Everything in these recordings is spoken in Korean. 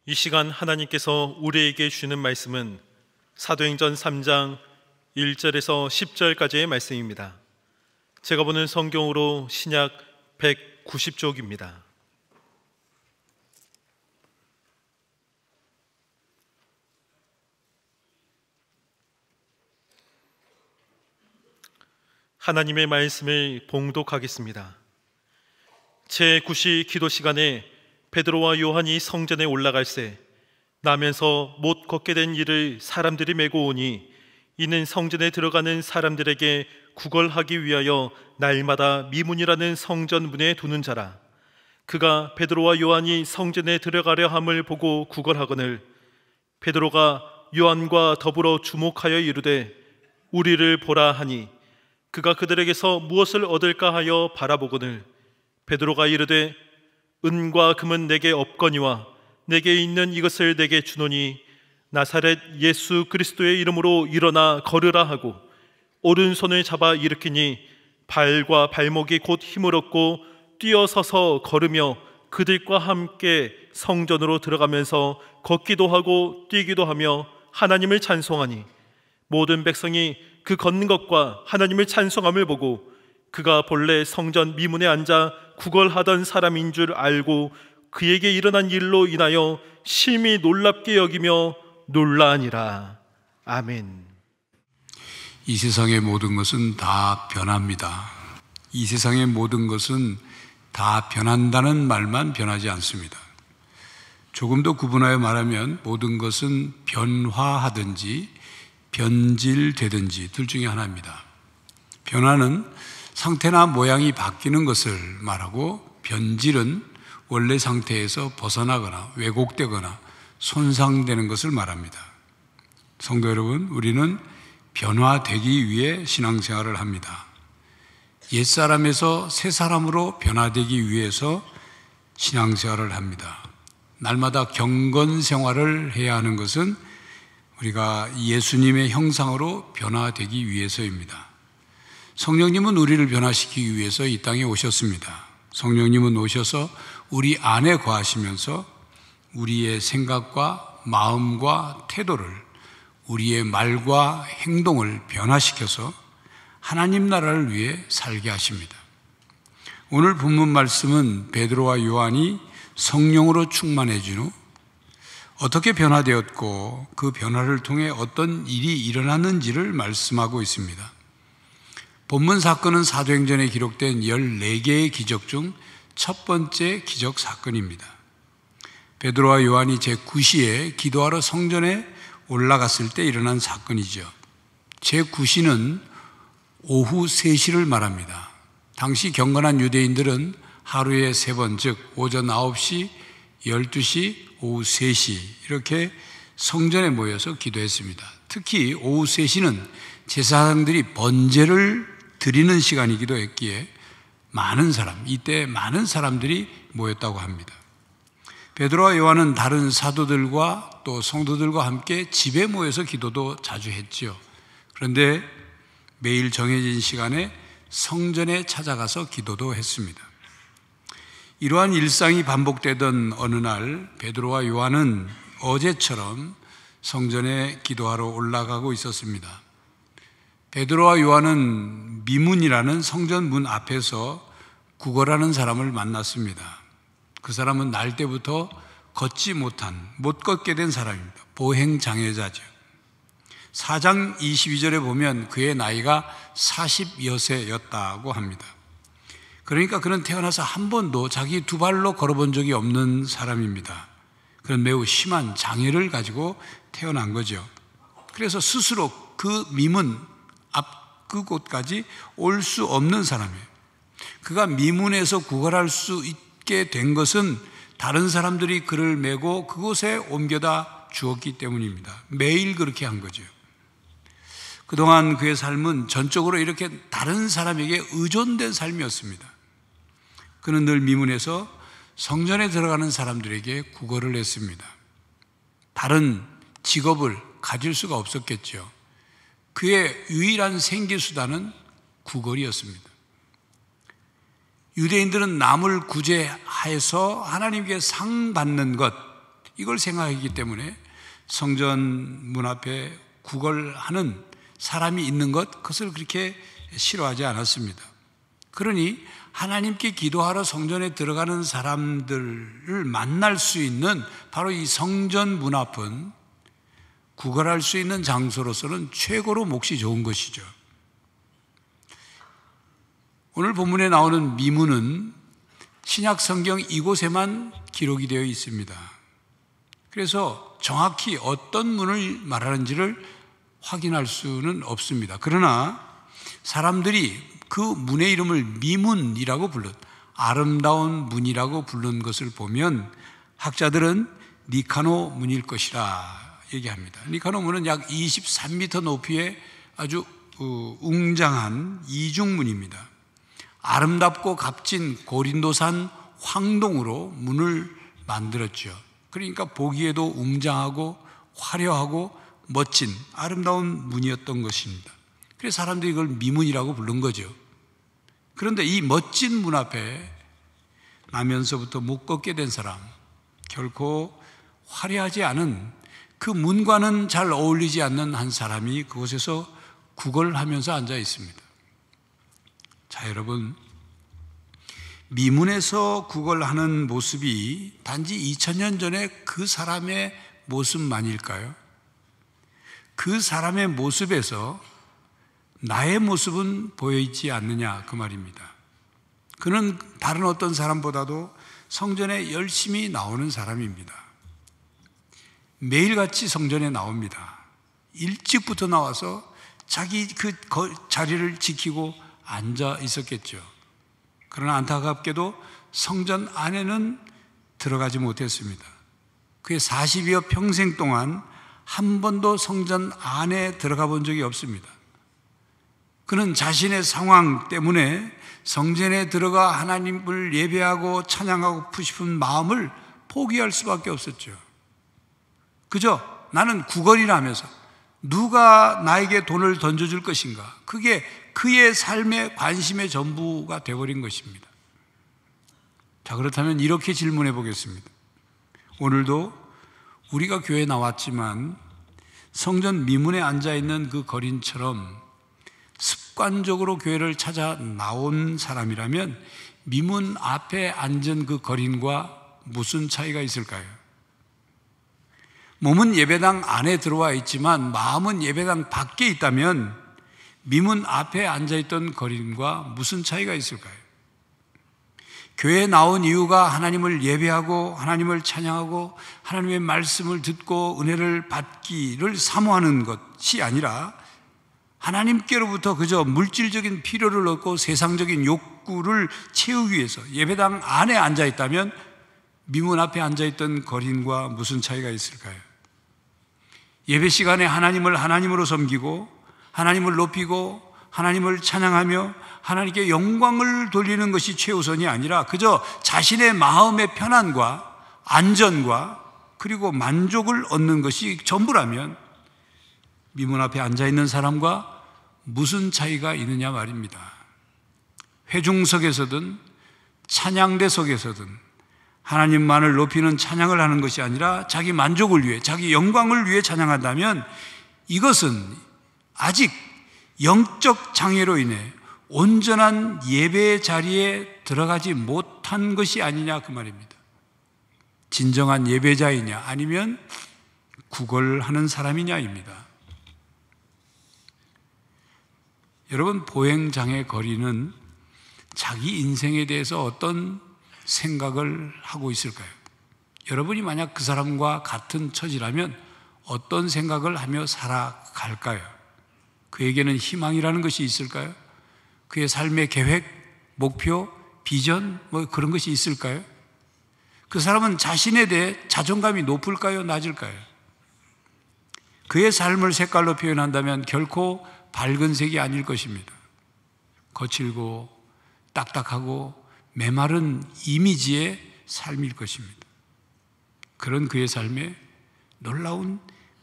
이 시간 하나님께서 우리에게 주는 말씀은 사도행전 3장 1절에서 10절까지의 말씀입니다. 제가 보는 성경으로 신약 190쪽입니다. 하나님의 말씀을 봉독하겠습니다. 제9시 기도 시간에 베드로와 요한이 성전에 올라갈새 나면서 못 걷게 된 이를 사람들이 메고 오니 이는 성전에 들어가는 사람들에게 구걸하기 위하여 날마다 미문이라는 성전 문에 두는 자라. 그가 베드로와 요한이 성전에 들어가려 함을 보고 구걸하거늘 베드로가 요한과 더불어 주목하여 이르되 우리를 보라 하니 그가 그들에게서 무엇을 얻을까 하여 바라보거늘 베드로가 이르되 은과 금은 내게 없거니와 내게 있는 이것을 내게 주노니 나사렛 예수 그리스도의 이름으로 일어나 걸으라 하고 오른손을 잡아 일으키니 발과 발목이 곧 힘을 얻고 뛰어서서 걸으며 그들과 함께 성전으로 들어가면서 걷기도 하고 뛰기도 하며 하나님을 찬송하니 모든 백성이 그 걷는 것과 하나님을 찬송함을 보고 그가 본래 성전 미문에 앉아 구걸하던 사람인 줄 알고 그에게 일어난 일로 인하여 심히 놀랍게 여기며 놀라니라. 아멘. 이 세상의 모든 것은 다 변합니다. 이 세상의 모든 것은 다 변한다는 말만 변하지 않습니다. 조금 더 구분하여 말하면 모든 것은 변화하든지 변질되든지 둘 중에 하나입니다. 변화는 상태나 모양이 바뀌는 것을 말하고 변질은 원래 상태에서 벗어나거나 왜곡되거나 손상되는 것을 말합니다. 성도 여러분, 우리는 변화되기 위해 신앙생활을 합니다. 옛사람에서 새사람으로 변화되기 위해서 신앙생활을 합니다. 날마다 경건생활을 해야 하는 것은 우리가 예수님의 형상으로 변화되기 위해서입니다. 성령님은 우리를 변화시키기 위해서 이 땅에 오셨습니다. 성령님은 오셔서 우리 안에 거하시면서 우리의 생각과 마음과 태도를, 우리의 말과 행동을 변화시켜서 하나님 나라를 위해 살게 하십니다. 오늘 본문 말씀은 베드로와 요한이 성령으로 충만해진 후 어떻게 변화되었고 그 변화를 통해 어떤 일이 일어났는지를 말씀하고 있습니다. 본문 사건은 사도행전에 기록된 14개의 기적 중 첫 번째 기적 사건입니다. 베드로와 요한이 제9시에 기도하러 성전에 올라갔을 때 일어난 사건이죠. 제9시는 오후 3시를 말합니다. 당시 경건한 유대인들은 하루에 3번, 즉 오전 9시, 12시, 오후 3시 이렇게 성전에 모여서 기도했습니다. 특히 오후 3시는 제사장들이 번제를 드리는 시간이기도 했기에 이때 많은 사람들이 모였다고 합니다. 베드로와 요한은 다른 사도들과 또 성도들과 함께 집에 모여서 기도도 자주 했지요. 그런데 매일 정해진 시간에 성전에 찾아가서 기도도 했습니다. 이러한 일상이 반복되던 어느 날 베드로와 요한은 어제처럼 성전에 기도하러 올라가고 있었습니다. 베드로와 요한은 미문이라는 성전 문 앞에서 구걸하는 사람을 만났습니다. 그 사람은 날 때부터 못 걷게 된 사람입니다. 보행장애자죠. 4장 22절에 보면 그의 나이가 40여세였다고 합니다. 그러니까 그는 태어나서 한 번도 자기 두 발로 걸어본 적이 없는 사람입니다. 그런 매우 심한 장애를 가지고 태어난 거죠. 그래서 스스로 그 미문 그곳까지 올 수 없는 사람이에요. 그가 미문에서 구걸할 수 있게 된 것은 다른 사람들이 그를 메고 그곳에 옮겨다 주었기 때문입니다. 매일 그렇게 한 거죠. 그동안 그의 삶은 전적으로 이렇게 다른 사람에게 의존된 삶이었습니다. 그는 늘 미문에서 성전에 들어가는 사람들에게 구걸을 했습니다. 다른 직업을 가질 수가 없었겠죠. 그의 유일한 생계수단은 구걸이었습니다. 유대인들은 남을 구제해서 하나님께 상 받는 것, 이걸 생각하기 때문에 성전 문 앞에 구걸하는 사람이 있는 것, 그것을 그렇게 싫어하지 않았습니다. 그러니 하나님께 기도하러 성전에 들어가는 사람들을 만날 수 있는 바로 이 성전 문 앞은 구걸할 수 있는 장소로서는 최고로 몫이 좋은 것이죠. 오늘 본문에 나오는 미문은 신약 성경 이곳에만 기록이 되어 있습니다. 그래서 정확히 어떤 문을 말하는지를 확인할 수는 없습니다. 그러나 사람들이 그 문의 이름을 미문이라고 아름다운 문이라고 부른 것을 보면 학자들은 니카노 문일 것이라 얘기합니다. 니카노 문은 약 23m 높이의 아주 웅장한 이중문입니다. 아름답고 값진 고린도산 황동으로 문을 만들었죠. 그러니까 보기에도 웅장하고 화려하고 멋진 아름다운 문이었던 것입니다. 그래서 사람들이 이걸 미문이라고 부른 거죠. 그런데 이 멋진 문 앞에 나면서부터 못 걷게 된 사람, 결코 화려하지 않은 그 문과는 잘 어울리지 않는 한 사람이 그곳에서 구걸하면서 앉아 있습니다. 자, 여러분, 미문에서 구걸하는 모습이 단지 2000년 전에 그 사람의 모습만일까요? 그 사람의 모습에서 나의 모습은 보여있지 않느냐, 그 말입니다. 그는 다른 어떤 사람보다도 성전에 열심히 나오는 사람입니다. 매일같이 성전에 나옵니다. 일찍부터 나와서 자기 그 자리를 지키고 앉아 있었겠죠. 그러나 안타깝게도 성전 안에는 들어가지 못했습니다. 그의 40여 평생 동안 한 번도 성전 안에 들어가 본 적이 없습니다. 그는 자신의 상황 때문에 성전에 들어가 하나님을 예배하고 찬양하고 싶은 마음을 포기할 수밖에 없었죠. 그저 나는 구걸이라면서 누가 나에게 돈을 던져줄 것인가, 그게 그의 삶의 관심의 전부가 되어버린 것입니다. 자, 그렇다면 이렇게 질문해 보겠습니다. 오늘도 우리가 교회에 나왔지만 성전 미문에 앉아있는 그 거린처럼 습관적으로 교회를 찾아 나온 사람이라면 미문 앞에 앉은 그 거린과 무슨 차이가 있을까요? 몸은 예배당 안에 들어와 있지만 마음은 예배당 밖에 있다면 미문 앞에 앉아있던 거린과 무슨 차이가 있을까요? 교회에 나온 이유가 하나님을 예배하고 하나님을 찬양하고 하나님의 말씀을 듣고 은혜를 받기를 사모하는 것이 아니라 하나님께로부터 그저 물질적인 필요를 얻고 세상적인 욕구를 채우기 위해서 예배당 안에 앉아있다면 미문 앞에 앉아있던 거린과 무슨 차이가 있을까요? 예배 시간에 하나님을 하나님으로 섬기고 하나님을 높이고 하나님을 찬양하며 하나님께 영광을 돌리는 것이 최우선이 아니라 그저 자신의 마음의 편안과 안전과 그리고 만족을 얻는 것이 전부라면 미문 앞에 앉아있는 사람과 무슨 차이가 있느냐 말입니다. 회중석에서든 찬양대석에서든 하나님만을 높이는 찬양을 하는 것이 아니라 자기 만족을 위해, 자기 영광을 위해 찬양한다면 이것은 아직 영적 장애로 인해 온전한 예배의 자리에 들어가지 못한 것이 아니냐, 그 말입니다. 진정한 예배자이냐 아니면 구걸하는 사람이냐입니다. 여러분, 보행장애 거리는 자기 인생에 대해서 어떤 생각을 하고 있을까요? 여러분이 만약 그 사람과 같은 처지라면 어떤 생각을 하며 살아갈까요? 그에게는 희망이라는 것이 있을까요? 그의 삶의 계획, 목표, 비전, 그런 것이 있을까요? 그 사람은 자신에 대해 자존감이 높을까요? 낮을까요? 그의 삶을 색깔로 표현한다면 결코 밝은 색이 아닐 것입니다. 거칠고 딱딱하고 메마른 이미지의 삶일 것입니다. 그런 그의 삶에 놀라운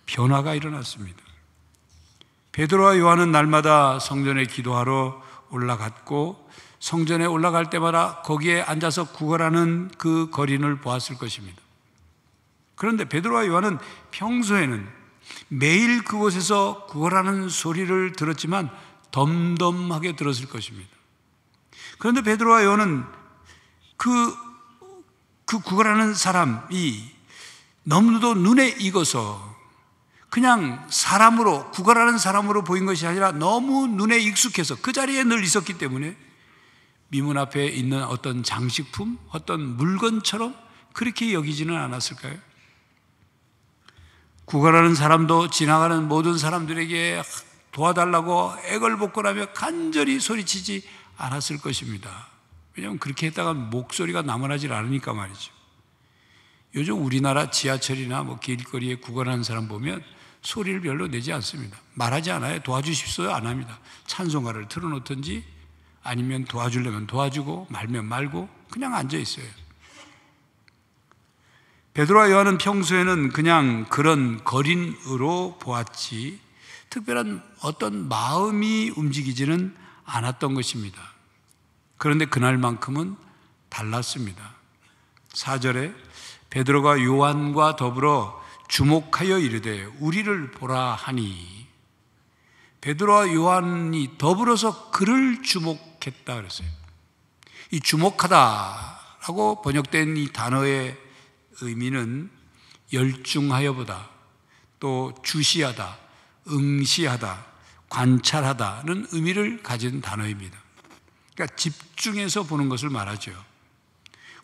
변화가 일어났습니다. 베드로와 요한은 날마다 성전에 기도하러 올라갔고 성전에 올라갈 때마다 거기에 앉아서 구걸하는 그 거린을 보았을 것입니다. 그런데 베드로와 요한은 평소에는 매일 그곳에서 구걸하는 소리를 들었지만 덤덤하게 들었을 것입니다. 그런데 베드로와 요한은 그 구걸하는 사람이 너무도 눈에 익어서 그냥 사람으로, 구걸하는 사람으로 보인 것이 아니라 너무 눈에 익숙해서 그 자리에 늘 있었기 때문에 미문 앞에 있는 어떤 장식품, 어떤 물건처럼 그렇게 여기지는 않았을까요? 구걸하는 사람도 지나가는 모든 사람들에게 도와달라고 애걸복걸하며 간절히 소리치지 않았을 것입니다. 왜냐하면 그렇게 했다가 목소리가 남아나질 않으니까 말이죠. 요즘 우리나라 지하철이나 길거리에 구걸하는 사람 보면 소리를 별로 내지 않습니다. 말하지 않아요. 도와주십시오 안 합니다. 찬송가를 틀어놓든지 아니면 도와주려면 도와주고 말면 말고 그냥 앉아 있어요. 베드로와 요한은 평소에는 그냥 그런 거린으로 보았지 특별한 어떤 마음이 움직이지는 않았던 것입니다. 그런데 그날만큼은 달랐습니다. 4절에 베드로가 요한과 더불어 주목하여 이르되 우리를 보라 하니, 베드로와 요한이 더불어서 그를 주목했다 그랬어요. 이 주목하다라고 번역된 이 단어의 의미는 열중하여보다, 또 주시하다, 응시하다, 관찰하다는 의미를 가진 단어입니다. 그러니까 집중해서 보는 것을 말하죠.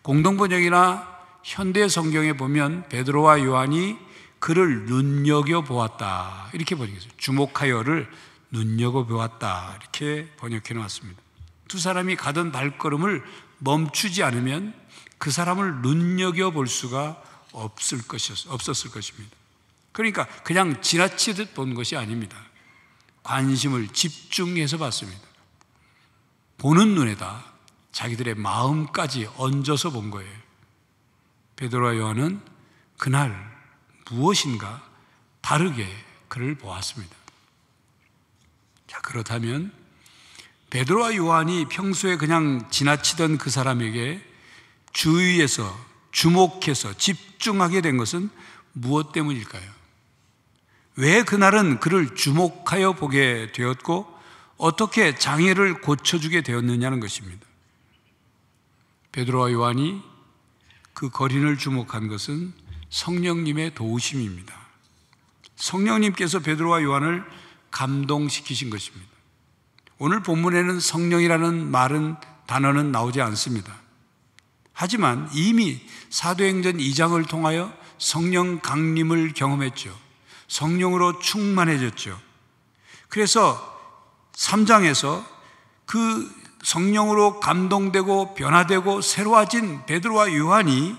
공동번역이나 현대 성경에 보면 베드로와 요한이 그를 눈여겨보았다 이렇게 번역했어요. 주목하여를 눈여겨보았다 이렇게 번역해 놓았습니다. 두 사람이 가던 발걸음을 멈추지 않으면 그 사람을 눈여겨볼 수가 없었을 것입니다. 그러니까 그냥 지나치듯 본 것이 아닙니다. 관심을 집중해서 봤습니다. 보는 눈에다 자기들의 마음까지 얹어서 본 거예요. 베드로와 요한은 그날 무엇인가 다르게 그를 보았습니다. 자, 그렇다면 베드로와 요한이 평소에 그냥 지나치던 그 사람에게 주의해서 주목해서 집중하게 된 것은 무엇 때문일까요? 왜 그날은 그를 주목하여 보게 되었고 어떻게 장애를 고쳐주게 되었느냐는 것입니다. 베드로와 요한이 그 거린을 주목한 것은 성령님의 도우심입니다. 성령님께서 베드로와 요한을 감동시키신 것입니다. 오늘 본문에는 성령이라는 단어는 나오지 않습니다. 하지만 이미 사도행전 2장을 통하여 성령 강림을 경험했죠. 성령으로 충만해졌죠. 그래서 3장에서 그 성령으로 감동되고 변화되고 새로워진 베드로와 요한이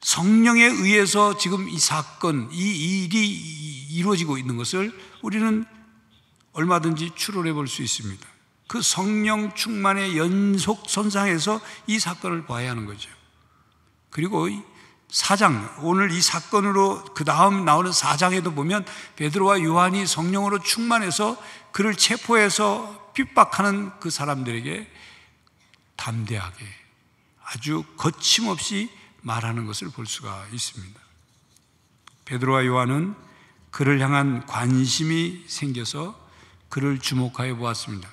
성령에 의해서 지금 이 사건, 이 일이 이루어지고 있는 것을 우리는 얼마든지 추론해 볼 수 있습니다. 그 성령 충만의 연속선상에서 이 사건을 봐야 하는 거죠. 그리고 4장, 오늘 이 사건으로 그 다음 나오는 4장에도 보면 베드로와 요한이 성령으로 충만해서 그를 체포해서 핍박하는 그 사람들에게 담대하게 아주 거침없이 말하는 것을 볼 수가 있습니다. 베드로와 요한은 그를 향한 관심이 생겨서 그를 주목하여 보았습니다.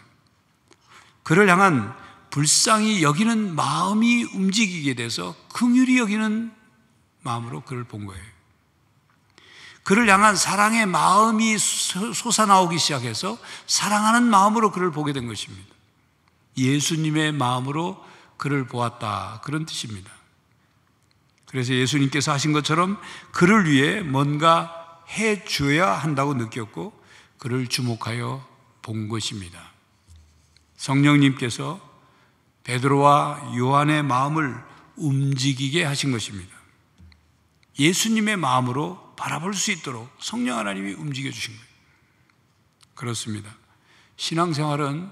그를 향한 불쌍히 여기는 마음이 움직이게 돼서 긍휼히 여기는 마음으로 그를 본 거예요. 그를 향한 사랑의 마음이 솟아나오기 시작해서 사랑하는 마음으로 그를 보게 된 것입니다. 예수님의 마음으로 그를 보았다, 그런 뜻입니다. 그래서 예수님께서 하신 것처럼 그를 위해 뭔가 해 주어야 한다고 느꼈고 그를 주목하여 본 것입니다. 성령님께서 베드로와 요한의 마음을 움직이게 하신 것입니다. 예수님의 마음으로 바라볼 수 있도록 성령 하나님이 움직여 주신 거예요. 그렇습니다. 신앙생활은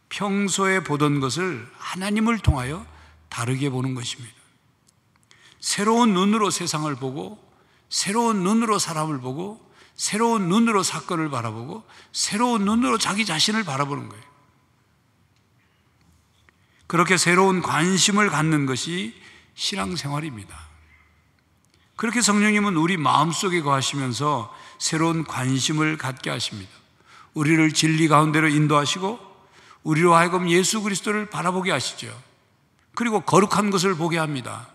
평소에 보던 것을 하나님을 통하여 다르게 보는 것입니다. 새로운 눈으로 세상을 보고 새로운 눈으로 사람을 보고 새로운 눈으로 사건을 바라보고 새로운 눈으로 자기 자신을 바라보는 거예요. 그렇게 새로운 관심을 갖는 것이 신앙생활입니다. 그렇게 성령님은 우리 마음속에 거하시면서 새로운 관심을 갖게 하십니다. 우리를 진리 가운데로 인도하시고 우리로 하여금 예수 그리스도를 바라보게 하시죠. 그리고 거룩한 것을 보게 합니다.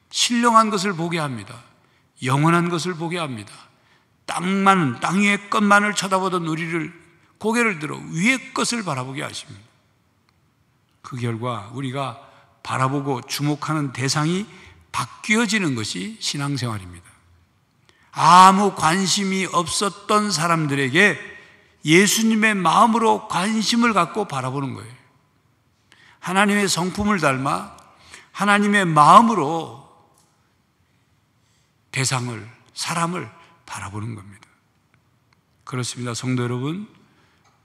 신령한 것을 보게 합니다. 영원한 것을 보게 합니다. 땅 위의 것만을 쳐다보던 우리를 고개를 들어 위의 것을 바라보게 하십니다. 그 결과 우리가 바라보고 주목하는 대상이 바뀌어지는 것이 신앙생활입니다. 아무 관심이 없었던 사람들에게 예수님의 마음으로 관심을 갖고 바라보는 거예요. 하나님의 성품을 닮아 하나님의 마음으로 대상을, 사람을 바라보는 겁니다. 그렇습니다. 성도 여러분,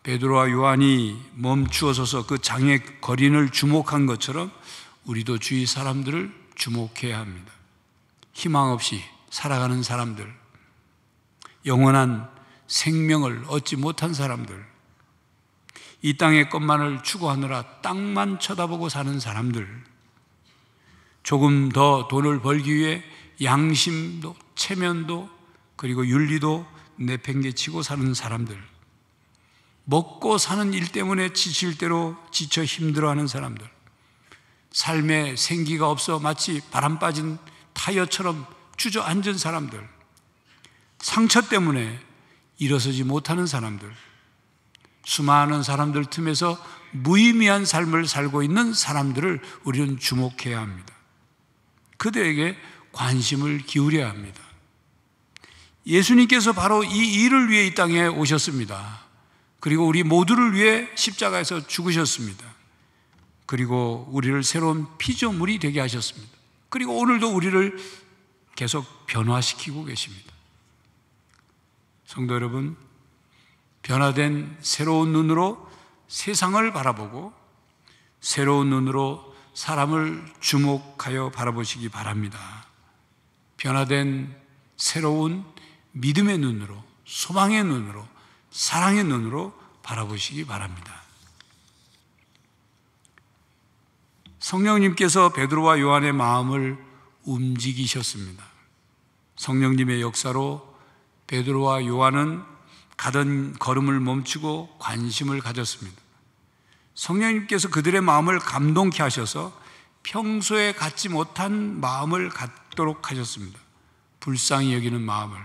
베드로와 요한이 멈추어서서 그 장의 거린을 주목한 것처럼 우리도 주위 사람들을 주목해야 합니다. 희망 없이 살아가는 사람들, 영원한 생명을 얻지 못한 사람들, 이 땅의 것만을 추구하느라 땅만 쳐다보고 사는 사람들, 조금 더 돈을 벌기 위해 양심도 체면도 그리고 윤리도 내팽개치고 사는 사람들, 먹고 사는 일 때문에 지칠 대로 지쳐 힘들어하는 사람들, 삶에 생기가 없어 마치 바람 빠진 타이어처럼 주저앉은 사람들, 상처 때문에 일어서지 못하는 사람들, 수많은 사람들 틈에서 무의미한 삶을 살고 있는 사람들을 우리는 주목해야 합니다. 그들에게 관심을 기울여야 합니다. 예수님께서 바로 이 일을 위해 이 땅에 오셨습니다. 그리고 우리 모두를 위해 십자가에서 죽으셨습니다. 그리고 우리를 새로운 피조물이 되게 하셨습니다. 그리고 오늘도 우리를 계속 변화시키고 계십니다. 성도 여러분, 변화된 새로운 눈으로 세상을 바라보고 새로운 눈으로 사람을 주목하여 바라보시기 바랍니다. 변화된 새로운 믿음의 눈으로, 소망의 눈으로, 사랑의 눈으로 바라보시기 바랍니다. 성령님께서 베드로와 요한의 마음을 움직이셨습니다. 성령님의 역사로 베드로와 요한은 가던 걸음을 멈추고 관심을 가졌습니다. 성령님께서 그들의 마음을 감동케 하셔서 평소에 갖지 못한 마음을 갖도록 하셨습니다. 불쌍히 여기는 마음을,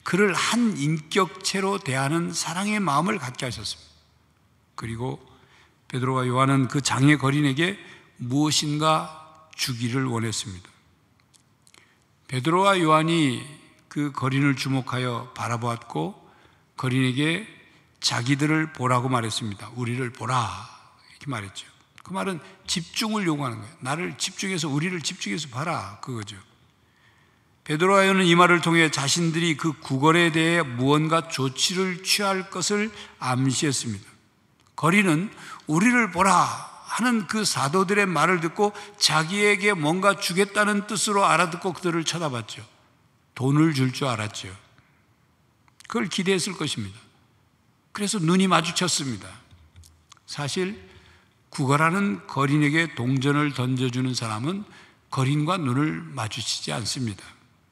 그를 한 인격체로 대하는 사랑의 마음을 갖게 하셨습니다. 그리고 베드로와 요한은 그 장의 거린에게 무엇인가 주기를 원했습니다. 베드로와 요한이 그 거린을 주목하여 바라보았고 거린에게 자기들을 보라고 말했습니다. 우리를 보라, 이렇게 말했죠. 그 말은 집중을 요구하는 거예요. 나를 집중해서, 우리를 집중해서 봐라, 그거죠. 베드로와 요한은 이 말을 통해 자신들이 그 구걸에 대해 무언가 조치를 취할 것을 암시했습니다. 거린은 우리를 보라 하는 그 사도들의 말을 듣고 자기에게 뭔가 주겠다는 뜻으로 알아듣고 그들을 쳐다봤죠. 돈을 줄 줄 알았죠. 그걸 기대했을 것입니다. 그래서 눈이 마주쳤습니다. 사실 구걸하는 거린에게 동전을 던져주는 사람은 거린과 눈을 마주치지 않습니다.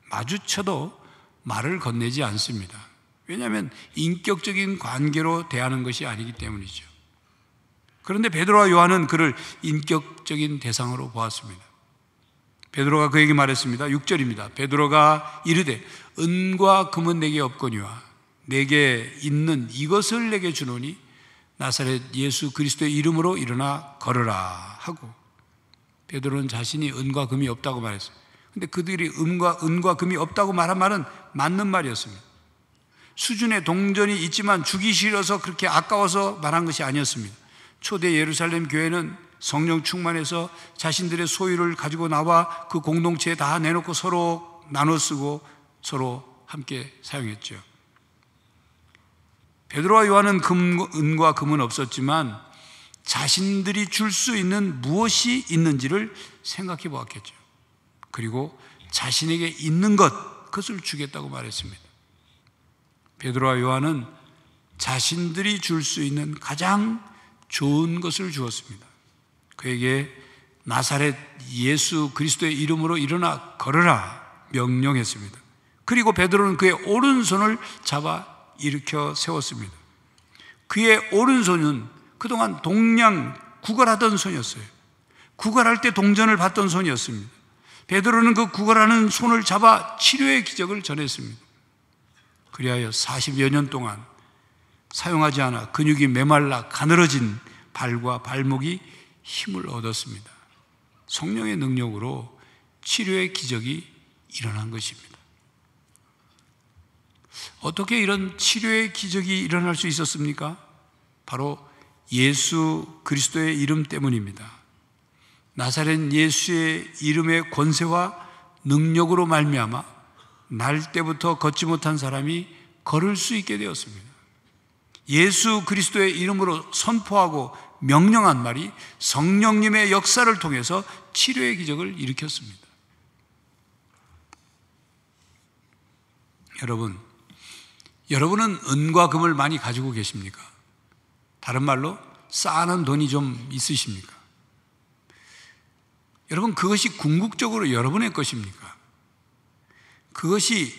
마주쳐도 말을 건네지 않습니다. 왜냐하면 인격적인 관계로 대하는 것이 아니기 때문이죠. 그런데 베드로와 요한은 그를 인격적인 대상으로 보았습니다. 베드로가 그에게 말했습니다. 6절입니다. 베드로가 이르되 은과 금은 내게 없거니와 내게 있는 이것을 내게 주노니 나사렛 예수 그리스도의 이름으로 일어나 걸으라 하고, 베드로는 자신이 은과 금이 없다고 말했어요. 근데 그들이 은과 금이 없다고 말한 말은 맞는 말이었습니다. 수준의 동전이 있지만 주기 싫어서 그렇게 아까워서 말한 것이 아니었습니다. 초대 예루살렘 교회는 성령 충만해서 자신들의 소유를 가지고 나와 그 공동체에 다 내놓고 서로 나눠 쓰고 서로 함께 사용했죠. 베드로와 요한은 은과 금은 없었지만 자신들이 줄 수 있는 무엇이 있는지를 생각해 보았겠죠. 그리고 자신에게 있는 그것을 주겠다고 말했습니다. 베드로와 요한은 자신들이 줄 수 있는 가장 좋은 것을 주었습니다. 그에게 나사렛 예수 그리스도의 이름으로 일어나 걸으라 명령했습니다. 그리고 베드로는 그의 오른손을 잡아 일으켜 세웠습니다. 그의 오른손은 그동안 동량 구걸하던 손이었어요. 구걸할 때 동전을 받던 손이었습니다. 베드로는 그 구걸하는 손을 잡아 치료의 기적을 전했습니다. 그리하여 40여 년 동안 사용하지 않아 근육이 메말라 가늘어진 발과 발목이 힘을 얻었습니다. 성령의 능력으로 치료의 기적이 일어난 것입니다. 어떻게 이런 치료의 기적이 일어날 수 있었습니까? 바로 예수 그리스도의 이름 때문입니다. 나사렛 예수의 이름의 권세와 능력으로 말미암아 날 때부터 걷지 못한 사람이 걸을 수 있게 되었습니다. 예수 그리스도의 이름으로 선포하고 명령한 말이 성령님의 역사를 통해서 치료의 기적을 일으켰습니다. 여러분은 은과 금을 많이 가지고 계십니까? 다른 말로 쌓아놓은 돈이 좀 있으십니까? 여러분, 그것이 궁극적으로 여러분의 것입니까? 그것이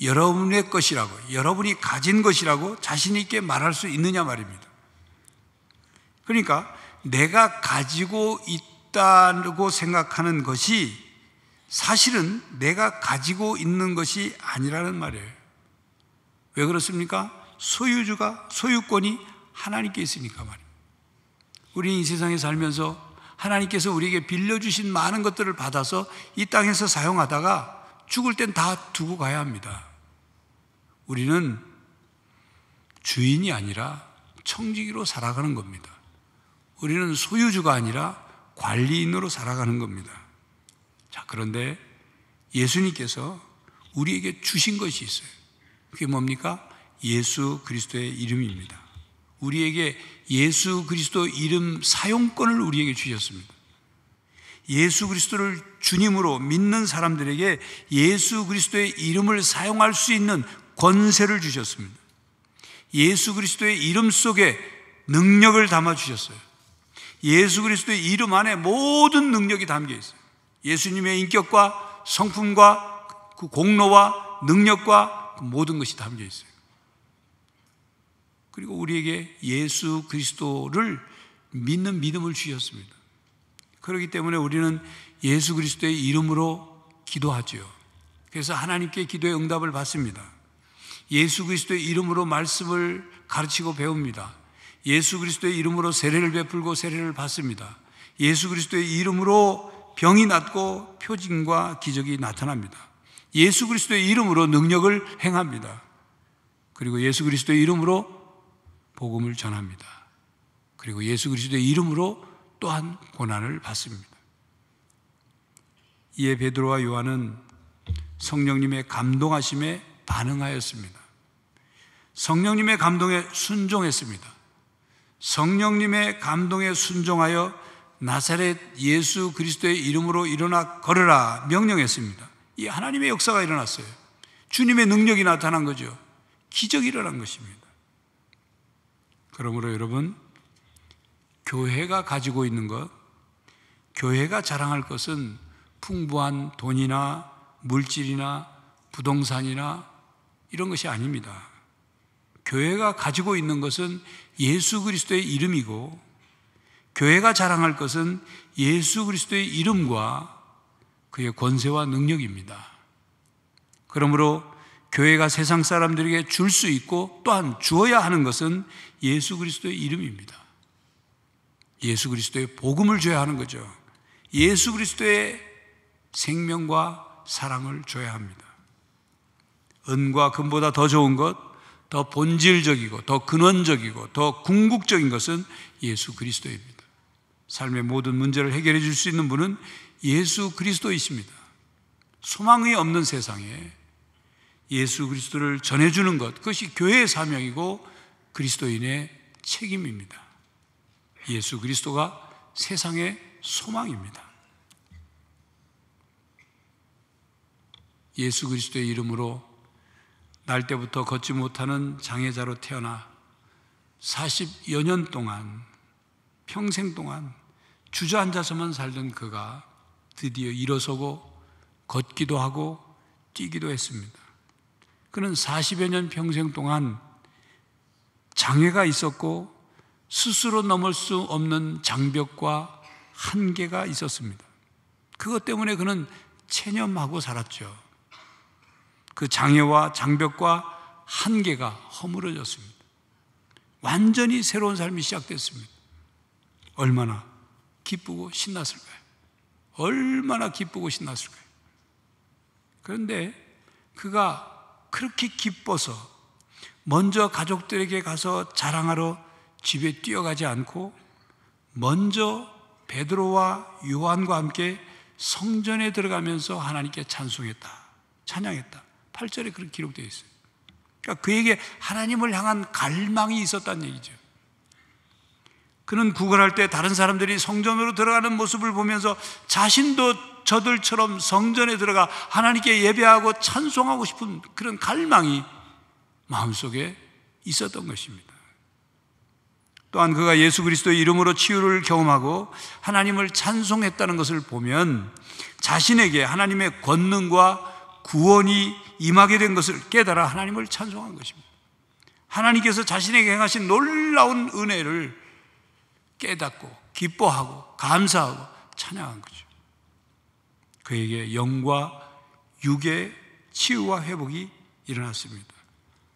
여러분의 것이라고, 여러분이 가진 것이라고 자신 있게 말할 수 있느냐 말입니다. 그러니까 내가 가지고 있다고 생각하는 것이 사실은 내가 가지고 있는 것이 아니라는 말이에요. 왜 그렇습니까? 소유권이 하나님께 있으니까 말입니다. 우리는 이 세상에 살면서 하나님께서 우리에게 빌려주신 많은 것들을 받아서 이 땅에서 사용하다가 죽을 땐 다 두고 가야 합니다. 우리는 주인이 아니라 청지기로 살아가는 겁니다. 우리는 소유주가 아니라 관리인으로 살아가는 겁니다. 자, 그런데 예수님께서 우리에게 주신 것이 있어요. 그게 뭡니까? 예수 그리스도의 이름입니다. 우리에게 예수 그리스도 이름 사용권을 우리에게 주셨습니다. 예수 그리스도를 주님으로 믿는 사람들에게 예수 그리스도의 이름을 사용할 수 있는 권세를 주셨습니다. 예수 그리스도의 이름 속에 능력을 담아 주셨어요. 예수 그리스도의 이름 안에 모든 능력이 담겨 있어요. 예수님의 인격과 성품과 그 공로와 능력과 그 모든 것이 담겨 있어요. 그리고 우리에게 예수 그리스도를 믿는 믿음을 주셨습니다. 그렇기 때문에 우리는 예수 그리스도의 이름으로 기도하죠. 그래서 하나님께 기도의 응답을 받습니다. 예수 그리스도의 이름으로 말씀을 가르치고 배웁니다. 예수 그리스도의 이름으로 세례를 베풀고 세례를 받습니다. 예수 그리스도의 이름으로 병이 낫고 표징과 기적이 나타납니다. 예수 그리스도의 이름으로 능력을 행합니다. 그리고 예수 그리스도의 이름으로 복음을 전합니다. 그리고 예수 그리스도의 이름으로 또한 고난을 받습니다. 이에 베드로와 요한은 성령님의 감동하심에 반응하였습니다. 성령님의 감동에 순종했습니다. 성령님의 감동에 순종하여 나사렛 예수 그리스도의 이름으로 일어나 걸으라 명령했습니다. 이 하나님의 역사가 일어났어요. 주님의 능력이 나타난 거죠. 기적이 일어난 것입니다. 그러므로 여러분, 교회가 가지고 있는 것, 교회가 자랑할 것은 풍부한 돈이나 물질이나 부동산이나 이런 것이 아닙니다. 교회가 가지고 있는 것은 예수 그리스도의 이름이고, 교회가 자랑할 것은 예수 그리스도의 이름과 그의 권세와 능력입니다. 그러므로 교회가 세상 사람들에게 줄 수 있고 또한 주어야 하는 것은 예수 그리스도의 이름입니다. 예수 그리스도의 복음을 줘야 하는 거죠. 예수 그리스도의 생명과 사랑을 줘야 합니다. 은과 금보다 더 좋은 것, 더 본질적이고 더 근원적이고 더 궁극적인 것은 예수 그리스도입니다. 삶의 모든 문제를 해결해 줄 수 있는 분은 예수 그리스도이십니다. 소망이 없는 세상에 예수 그리스도를 전해주는 것, 그것이 교회의 사명이고 그리스도인의 책임입니다. 예수 그리스도가 세상의 소망입니다. 예수 그리스도의 이름으로 날 때부터 걷지 못하는 장애자로 태어나 40여 년 동안, 평생 동안 주저앉아서만 살던 그가 드디어 일어서고 걷기도 하고 뛰기도 했습니다. 그는 40여 년 평생 동안 장애가 있었고 스스로 넘을 수 없는 장벽과 한계가 있었습니다. 그것 때문에 그는 체념하고 살았죠. 그 장애와 장벽과 한계가 허물어졌습니다. 완전히 새로운 삶이 시작됐습니다. 얼마나 기쁘고 신났을까요? 얼마나 기쁘고 신났을까요? 그런데 그가 그렇게 기뻐서 먼저 가족들에게 가서 자랑하러 집에 뛰어가지 않고 먼저 베드로와 요한과 함께 성전에 들어가면서 하나님께 찬송했다, 찬양했다. 8절에 그렇게 기록되어 있어요. 그러니까 그에게 하나님을 향한 갈망이 있었다는 얘기죠. 그는 구걸할 때 다른 사람들이 성전으로 들어가는 모습을 보면서 자신도 저들처럼 성전에 들어가 하나님께 예배하고 찬송하고 싶은 그런 갈망이 마음속에 있었던 것입니다. 또한 그가 예수 그리스도의 이름으로 치유를 경험하고 하나님을 찬송했다는 것을 보면 자신에게 하나님의 권능과 구원이 임하게 된 것을 깨달아 하나님을 찬송한 것입니다. 하나님께서 자신에게 행하신 놀라운 은혜를 깨닫고 기뻐하고 감사하고 찬양한 거죠. 그에게 영과 육의 치유와 회복이 일어났습니다.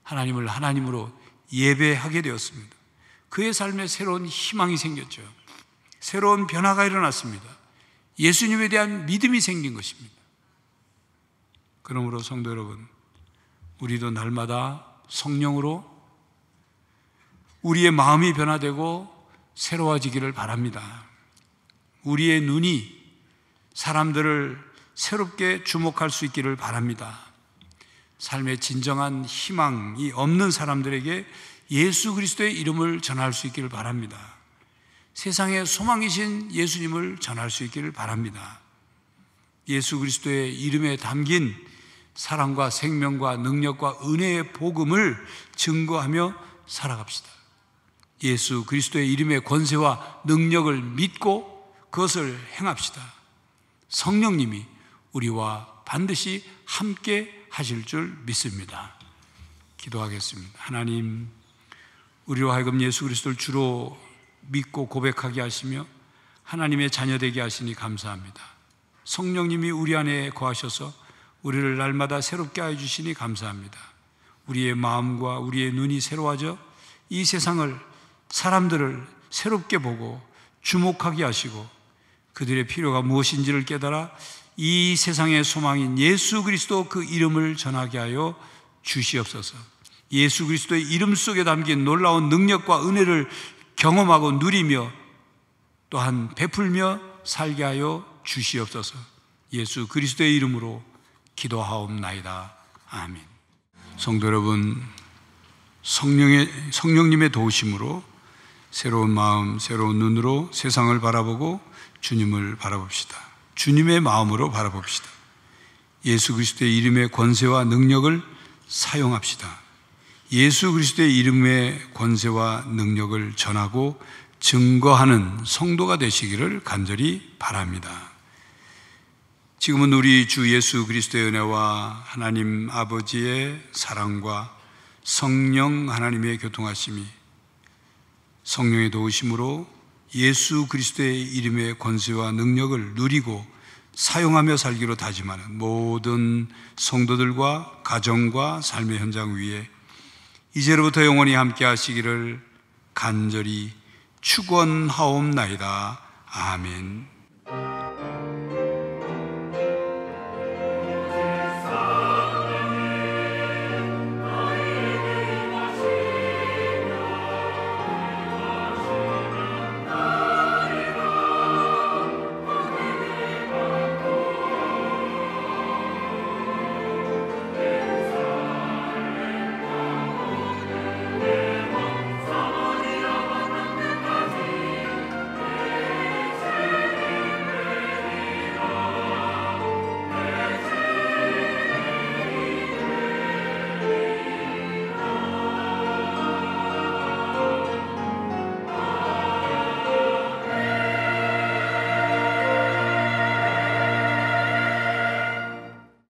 하나님을 하나님으로 예배하게 되었습니다. 그의 삶에 새로운 희망이 생겼죠. 새로운 변화가 일어났습니다. 예수님에 대한 믿음이 생긴 것입니다. 그러므로 성도 여러분, 우리도 날마다 성령으로 우리의 마음이 변화되고 새로워지기를 바랍니다. 우리의 눈이 사람들을 새롭게 주목할 수 있기를 바랍니다. 삶의 진정한 희망이 없는 사람들에게 예수 그리스도의 이름을 전할 수 있기를 바랍니다. 세상의 소망이신 예수님을 전할 수 있기를 바랍니다. 예수 그리스도의 이름에 담긴 사랑과 생명과 능력과 은혜의 복음을 증거하며 살아갑시다. 예수 그리스도의 이름의 권세와 능력을 믿고 그것을 행합시다. 성령님이 우리와 반드시 함께 하실 줄 믿습니다. 기도하겠습니다. 하나님, 우리로 하여금 예수 그리스도를 주로 믿고 고백하게 하시며 하나님의 자녀되게 하시니 감사합니다. 성령님이 우리 안에 거하셔서 우리를 날마다 새롭게 하여 주시니 감사합니다. 우리의 마음과 우리의 눈이 새로워져 이 세상을, 사람들을 새롭게 보고 주목하게 하시고 그들의 필요가 무엇인지를 깨달아 이 세상의 소망인 예수 그리스도 그 이름을 전하게 하여 주시옵소서. 예수 그리스도의 이름 속에 담긴 놀라운 능력과 은혜를 경험하고 누리며 또한 베풀며 살게 하여 주시옵소서. 예수 그리스도의 이름으로 기도하옵나이다. 아멘. 성도 여러분, 성령님의 도우심으로 새로운 마음, 새로운 눈으로 세상을 바라보고 주님을 바라봅시다. 주님의 마음으로 바라봅시다. 예수 그리스도의 이름의 권세와 능력을 사용합시다. 예수 그리스도의 이름의 권세와 능력을 전하고 증거하는 성도가 되시기를 간절히 바랍니다. 지금은 우리 주 예수 그리스도의 은혜와 하나님 아버지의 사랑과 성령 하나님의 교통하심이 성령의 도우심으로 예수 그리스도의 이름의 권세와 능력을 누리고 사용하며 살기로 다짐하는 모든 성도들과 가정과 삶의 현장 위에 이제로부터 영원히 함께 하시기를 간절히 축원하옵나이다. 아멘.